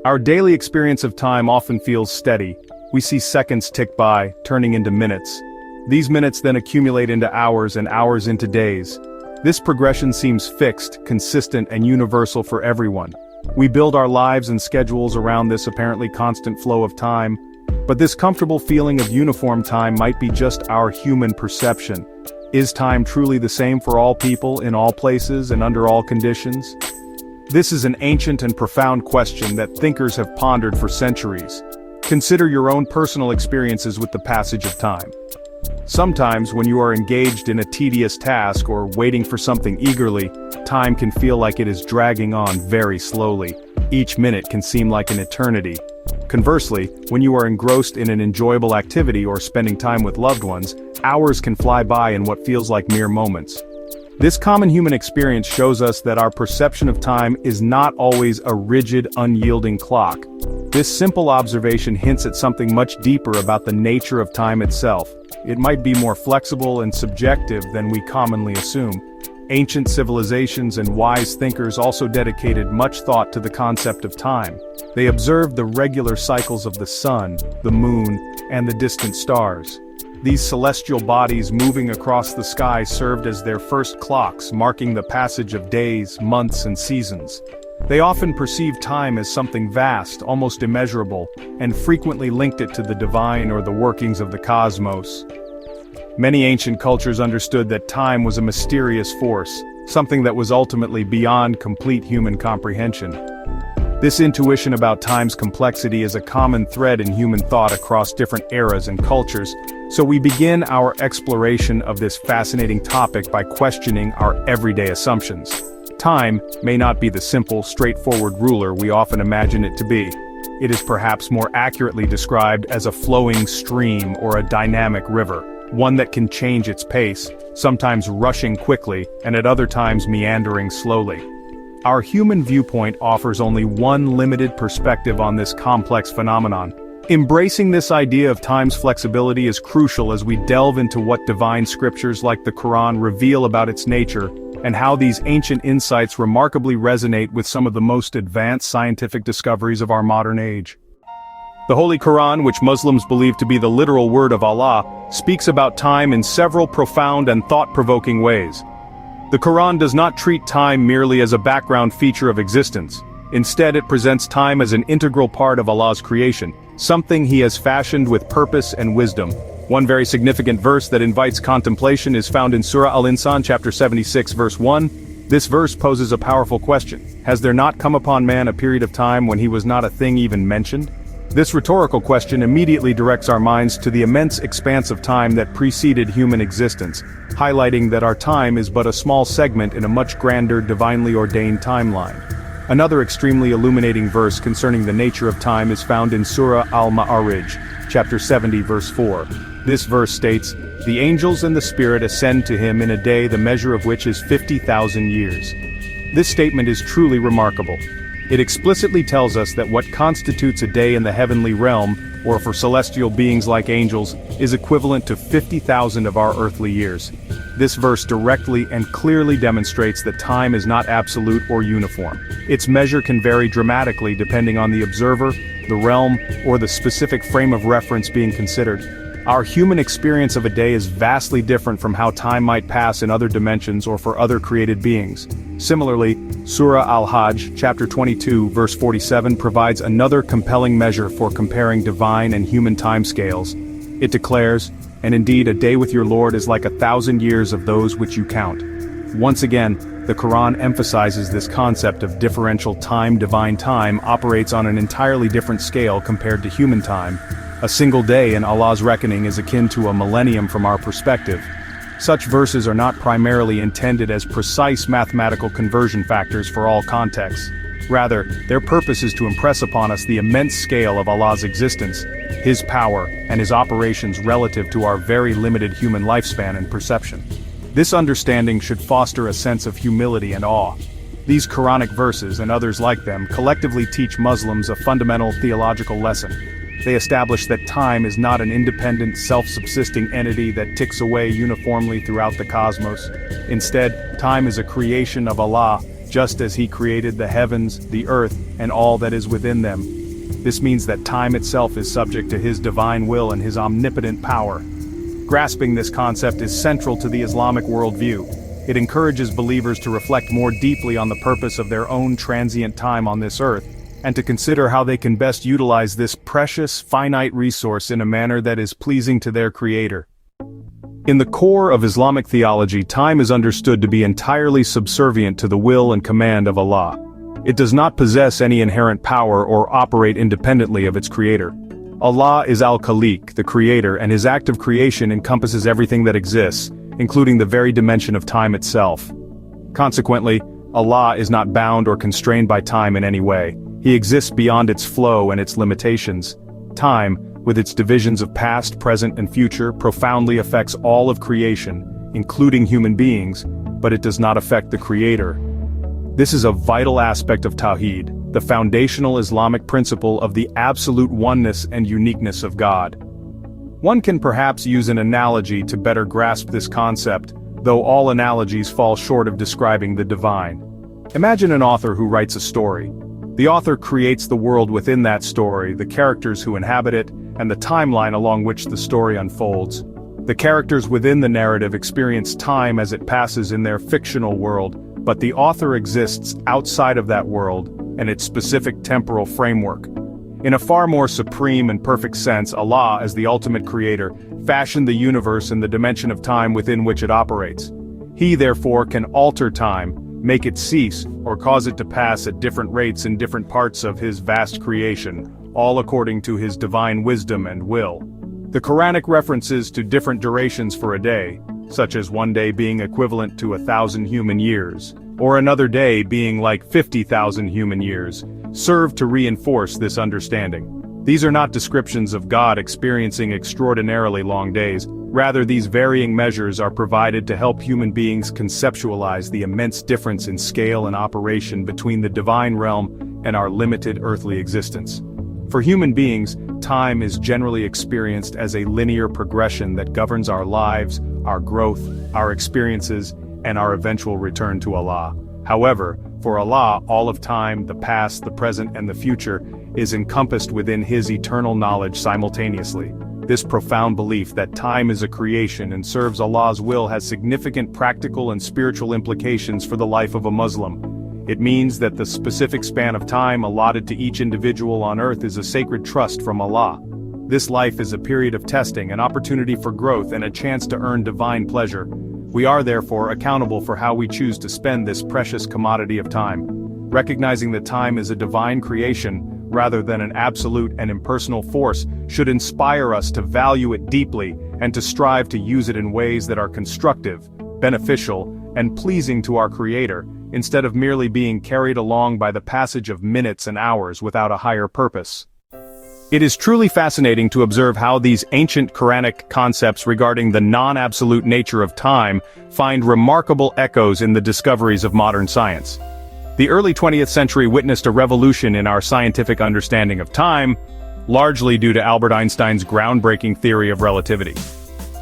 Our daily experience of time often feels steady. We see seconds tick by, turning into minutes. These minutes then accumulate into hours and hours into days. This progression seems fixed, consistent, and universal for everyone. We build our lives and schedules around this apparently constant flow of time, but this comfortable feeling of uniform time might be just our human perception. Is time truly the same for all people, in all places, and under all conditions? This is an ancient and profound question that thinkers have pondered for centuries. Consider your own personal experiences with the passage of time. Sometimes when you are engaged in a tedious task or waiting for something eagerly, time can feel like it is dragging on very slowly. Each minute can seem like an eternity. Conversely, when you are engrossed in an enjoyable activity or spending time with loved ones, hours can fly by in what feels like mere moments. This common human experience shows us that our perception of time is not always a rigid, unyielding clock. This simple observation hints at something much deeper about the nature of time itself. It might be more flexible and subjective than we commonly assume. Ancient civilizations and wise thinkers also dedicated much thought to the concept of time. They observed the regular cycles of the sun, the moon, and the distant stars. These celestial bodies moving across the sky served as their first clocks, marking the passage of days, months, and seasons. They often perceived time as something vast, almost immeasurable, and frequently linked it to the divine or the workings of the cosmos. Many ancient cultures understood that time was a mysterious force, something that was ultimately beyond complete human comprehension. This intuition about time's complexity is a common thread in human thought across different eras and cultures, so we begin our exploration of this fascinating topic by questioning our everyday assumptions. Time may not be the simple, straightforward ruler we often imagine it to be. It is perhaps more accurately described as a flowing stream or a dynamic river, one that can change its pace, sometimes rushing quickly and at other times meandering slowly. Our human viewpoint offers only one limited perspective on this complex phenomenon. Embracing this idea of time's flexibility is crucial as we delve into what divine scriptures like the Quran reveal about its nature, and how these ancient insights remarkably resonate with some of the most advanced scientific discoveries of our modern age. The Holy Quran, which Muslims believe to be the literal word of Allah, speaks about time in several profound and thought-provoking ways. The Quran does not treat time merely as a background feature of existence. Instead, it presents time as an integral part of Allah's creation, something He has fashioned with purpose and wisdom. One very significant verse that invites contemplation is found in Surah Al-Insan chapter 76 verse 1. This verse poses a powerful question. Has there not come upon man a period of time when he was not a thing even mentioned? This rhetorical question immediately directs our minds to the immense expanse of time that preceded human existence, highlighting that our time is but a small segment in a much grander, divinely ordained timeline. Another extremely illuminating verse concerning the nature of time is found in Surah Al-Ma'arij, chapter 70 verse 4. This verse states, "The angels and the Spirit ascend to him in a day the measure of which is 50,000 years." This statement is truly remarkable. It explicitly tells us that what constitutes a day in the heavenly realm, or for celestial beings like angels, is equivalent to 50,000 of our earthly years. This verse directly and clearly demonstrates that time is not absolute or uniform. Its measure can vary dramatically depending on the observer, the realm, or the specific frame of reference being considered. Our human experience of a day is vastly different from how time might pass in other dimensions or for other created beings. Similarly, Surah Al-Hajj, chapter 22, verse 47 provides another compelling measure for comparing divine and human timescales. It declares, "And indeed a day with your Lord is like 1,000 years of those which you count." Once again, the Quran emphasizes this concept of differential time. Divine time operates on an entirely different scale compared to human time. A single day in Allah's reckoning is akin to a millennium from our perspective. Such verses are not primarily intended as precise mathematical conversion factors for all contexts. Rather, their purpose is to impress upon us the immense scale of Allah's existence, His power, and His operations relative to our very limited human lifespan and perception. This understanding should foster a sense of humility and awe. These Quranic verses, and others like them, collectively teach Muslims a fundamental theological lesson. They establish that time is not an independent, self-subsisting entity that ticks away uniformly throughout the cosmos. Instead, time is a creation of Allah, just as He created the heavens, the earth, and all that is within them. This means that time itself is subject to his divine will and his omnipotent power. Grasping this concept is central to the Islamic worldview. It encourages believers to reflect more deeply on the purpose of their own transient time on this earth, and to consider how they can best utilize this precious, finite resource in a manner that is pleasing to their Creator. In the core of Islamic theology, time is understood to be entirely subservient to the will and command of Allah. It does not possess any inherent power or operate independently of its Creator. Allah is Al-Khaliq, the Creator, and His act of creation encompasses everything that exists, including the very dimension of time itself. Consequently, Allah is not bound or constrained by time in any way. He exists beyond its flow and its limitations. Time, with its divisions of past, present, and future, profoundly affects all of creation, including human beings, but it does not affect the Creator. This is a vital aspect of Tawheed, the foundational Islamic principle of the absolute oneness and uniqueness of God. One can perhaps use an analogy to better grasp this concept, though all analogies fall short of describing the divine. Imagine an author who writes a story. The author creates the world within that story, the characters who inhabit it, and the timeline along which the story unfolds. The characters within the narrative experience time as it passes in their fictional world, but the author exists outside of that world and its specific temporal framework. In a far more supreme and perfect sense, Allah, as the ultimate creator, fashioned the universe in the dimension of time within which it operates. He, therefore, can alter time, make it cease, or cause it to pass at different rates in different parts of his vast creation, all according to his divine wisdom and will. The Quranic references to different durations for a day, such as one day being equivalent to 1,000 human years, or another day being like 50,000 human years, serve to reinforce this understanding. These are not descriptions of God experiencing extraordinarily long days. Rather, these varying measures are provided to help human beings conceptualize the immense difference in scale and operation between the divine realm and our limited earthly existence. For human beings, time is generally experienced as a linear progression that governs our lives, our growth, our experiences, and our eventual return to Allah. However, for Allah, all of time, the past, the present, and the future, is encompassed within His eternal knowledge simultaneously. This profound belief that time is a creation and serves Allah's will has significant practical and spiritual implications for the life of a Muslim. It means that the specific span of time allotted to each individual on earth is a sacred trust from Allah. This life is a period of testing, an opportunity for growth, and a chance to earn divine pleasure. We are therefore accountable for how we choose to spend this precious commodity of time. Recognizing that time is a divine creation, rather than an absolute and impersonal force, should inspire us to value it deeply and to strive to use it in ways that are constructive, beneficial, and pleasing to our Creator, instead of merely being carried along by the passage of minutes and hours without a higher purpose. It is truly fascinating to observe how these ancient Quranic concepts regarding the non-absolute nature of time find remarkable echoes in the discoveries of modern science. The early 20th century witnessed a revolution in our scientific understanding of time, largely due to Albert Einstein's groundbreaking theory of relativity.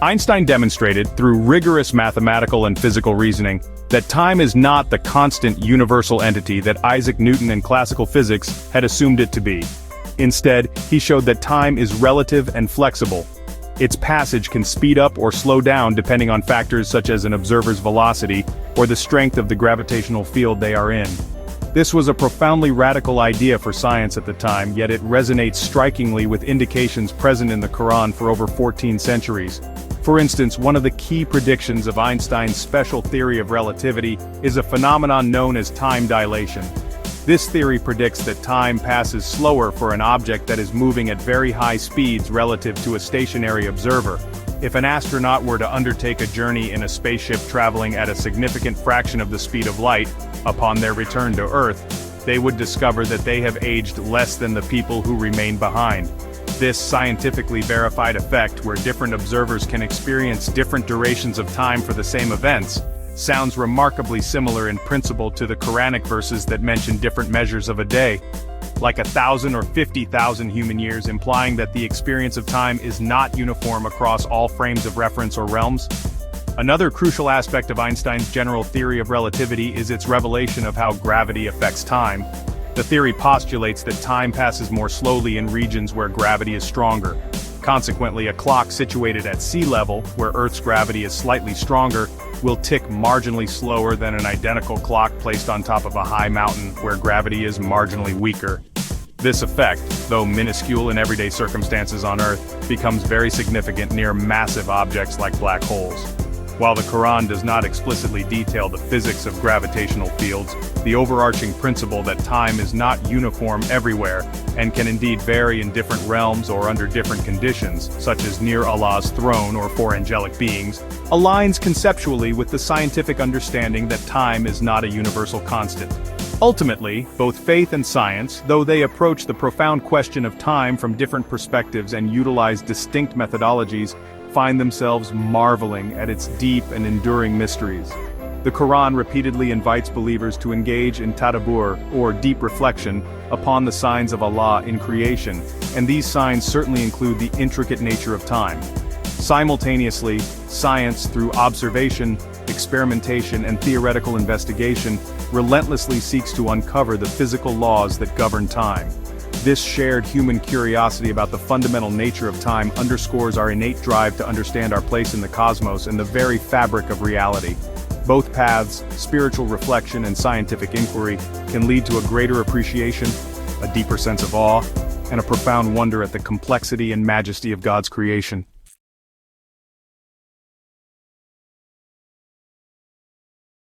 Einstein demonstrated, through rigorous mathematical and physical reasoning, that time is not the constant universal entity that Isaac Newton and classical physics had assumed it to be. Instead, he showed that time is relative and flexible. Its passage can speed up or slow down depending on factors such as an observer's velocity or the strength of the gravitational field they are in. This was a profoundly radical idea for science at the time, yet it resonates strikingly with indications present in the Quran for over 14 centuries. For instance, one of the key predictions of Einstein's special theory of relativity is a phenomenon known as time dilation. This theory predicts that time passes slower for an object that is moving at very high speeds relative to a stationary observer. If an astronaut were to undertake a journey in a spaceship traveling at a significant fraction of the speed of light, upon their return to Earth, they would discover that they have aged less than the people who remain behind. This scientifically verified effect, where different observers can experience different durations of time for the same events, sounds remarkably similar in principle to the Quranic verses that mention different measures of a day, like 1,000 or 50,000 human years, implying that the experience of time is not uniform across all frames of reference or realms. Another crucial aspect of Einstein's general theory of relativity is its revelation of how gravity affects time. The theory postulates that time passes more slowly in regions where gravity is stronger. Consequently, a clock situated at sea level, where Earth's gravity is slightly stronger, will tick marginally slower than an identical clock placed on top of a high mountain where gravity is marginally weaker. This effect, though minuscule in everyday circumstances on Earth, becomes very significant near massive objects like black holes. While the Quran does not explicitly detail the physics of gravitational fields, the overarching principle that time is not uniform everywhere, and can indeed vary in different realms or under different conditions, such as near Allah's throne or for angelic beings, aligns conceptually with the scientific understanding that time is not a universal constant. Ultimately, both faith and science, though they approach the profound question of time from different perspectives and utilize distinct methodologies, find themselves marveling at its deep and enduring mysteries. The Quran repeatedly invites believers to engage in tadabbur, or deep reflection, upon the signs of Allah in creation, and these signs certainly include the intricate nature of time. Simultaneously, science, through observation, experimentation, and theoretical investigation, relentlessly seeks to uncover the physical laws that govern time. This shared human curiosity about the fundamental nature of time underscores our innate drive to understand our place in the cosmos and the very fabric of reality. Both paths, spiritual reflection and scientific inquiry, can lead to a greater appreciation, a deeper sense of awe, and a profound wonder at the complexity and majesty of God's creation.